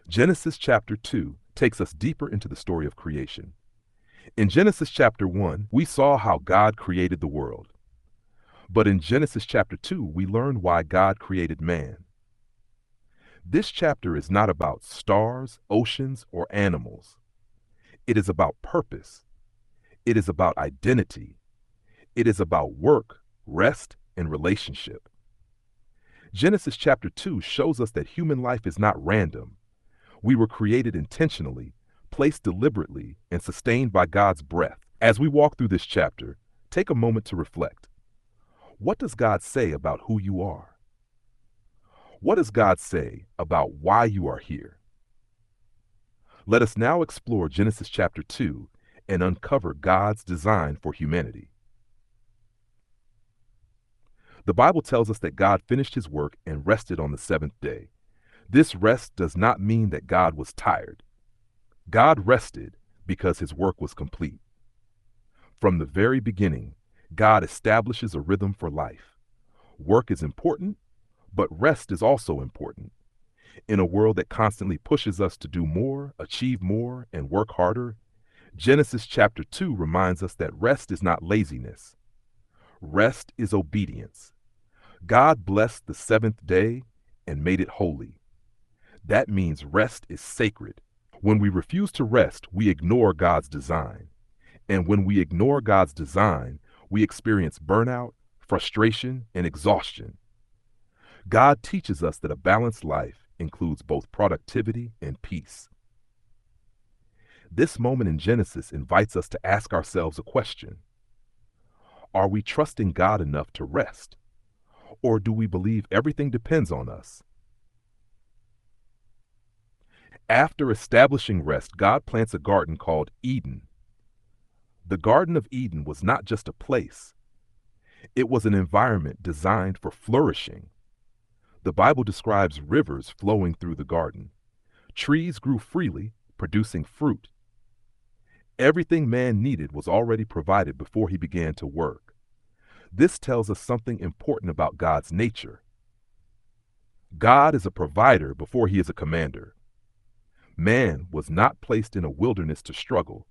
Genesis chapter 2 takes us deeper into the story of creation. In Genesis chapter 1, we saw how God created the world. But in Genesis chapter 2, we learn why God created man. This chapter is not about stars, oceans, or animals. It is about purpose. It is about identity. It is about work, rest, and relationship. Genesis chapter 2 shows us that human life is not random. We were created intentionally, placed deliberately, and sustained by God's breath. As we walk through this chapter, take a moment to reflect. What does God say about who you are? What does God say about why you are here? Let us now explore Genesis chapter 2 and uncover God's design for humanity. The Bible tells us that God finished his work and rested on the seventh day. This rest does not mean that God was tired. God rested because his work was complete. From the very beginning, God establishes a rhythm for life. Work is important, but rest is also important. In a world that constantly pushes us to do more, achieve more, and work harder, Genesis chapter 2 reminds us that rest is not laziness. Rest is obedience. God blessed the seventh day and made it holy. That means rest is sacred. When we refuse to rest, we ignore God's design. And when we ignore God's design, we experience burnout, frustration, and exhaustion. God teaches us that a balanced life includes both productivity and peace. This moment in Genesis invites us to ask ourselves a question. Are we trusting God enough to rest? Or do we believe everything depends on us? After establishing rest, God plants a garden called Eden. The Garden of Eden was not just a place. It was an environment designed for flourishing. The Bible describes rivers flowing through the garden. Trees grew freely, producing fruit. Everything man needed was already provided before he began to work. This tells us something important about God's nature. God is a provider before he is a commander. Man was not placed in a wilderness to struggle.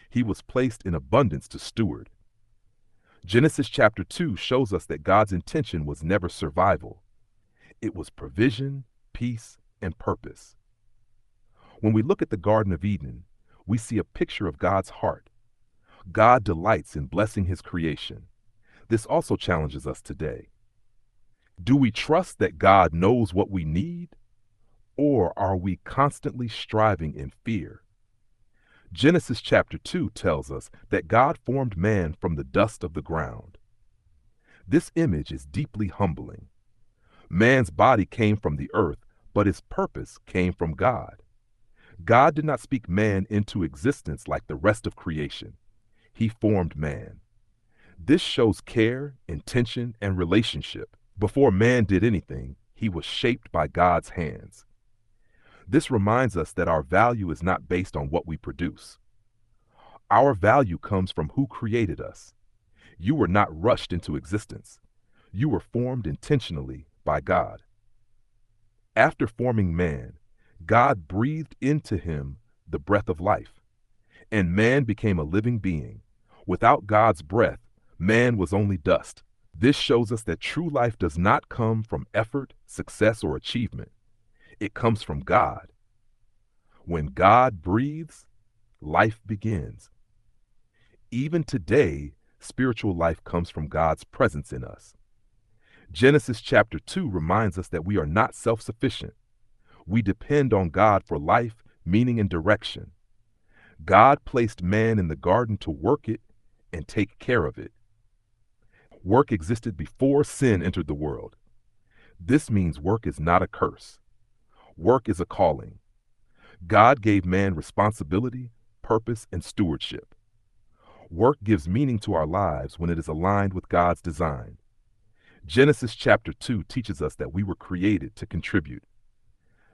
He was placed in abundance to steward. Genesis chapter 2 shows us that God's intention was never survival. It was provision, peace, and purpose. When we look at the Garden of Eden, we see a picture of God's heart. God delights in blessing his creation. This also challenges us today. Do we trust that God knows what we need? Or are we constantly striving in fear? Genesis chapter 2 tells us that God formed man from the dust of the ground. This image is deeply humbling. Man's body came from the earth, but his purpose came from God. God did not speak man into existence like the rest of creation. He formed man. This shows care, intention, and relationship. Before man did anything, he was shaped by God's hands. This reminds us that our value is not based on what we produce. Our value comes from who created us. You were not rushed into existence. You were formed intentionally by God. After forming man, God breathed into him the breath of life, and man became a living being. Without God's breath, man was only dust. This shows us that true life does not come from effort, success, or achievement. It comes from God. When God breathes, life begins. Even today, spiritual life comes from God's presence in us. Genesis chapter 2 reminds us that we are not self-sufficient. We depend on God for life, meaning, and direction. God placed man in the garden to work it and take care of it. Work existed before sin entered the world. This means work is not a curse. Work is a calling. God gave man responsibility, purpose, and stewardship. Work gives meaning to our lives when it is aligned with God's design. Genesis chapter 2 teaches us that we were created to contribute,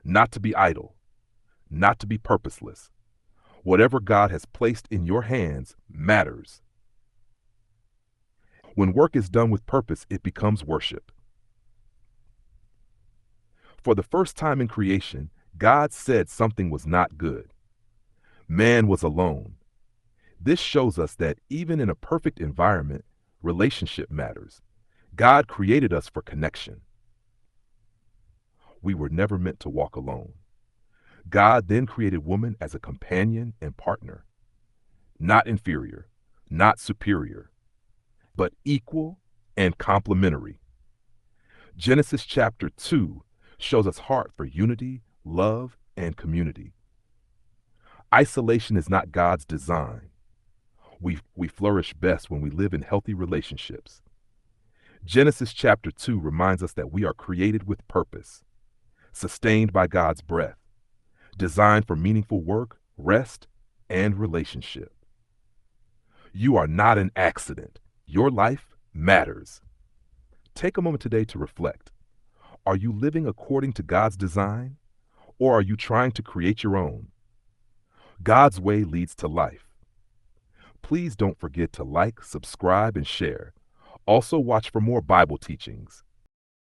not to be idle, not to be purposeless. Whatever God has placed in your hands matters. When work is done with purpose, it becomes worship. For the first time in creation, God said something was not good. Man was alone. This shows us that even in a perfect environment, relationship matters. God created us for connection. We were never meant to walk alone. God then created woman as a companion and partner, not inferior, not superior, but equal and complementary. Genesis chapter 2 shows us heart for unity, love, and community. Isolation is not God's design. We flourish best when we live in healthy relationships. Genesis chapter 2 reminds us that we are created with purpose, sustained by God's breath, designed for meaningful work, rest, and relationship. You are not an accident. Your life matters. Take a moment today to reflect. Are you living according to God's design, or are you trying to create your own? God's way leads to life. Please don't forget to like, subscribe, and share. Also, watch for more Bible teachings.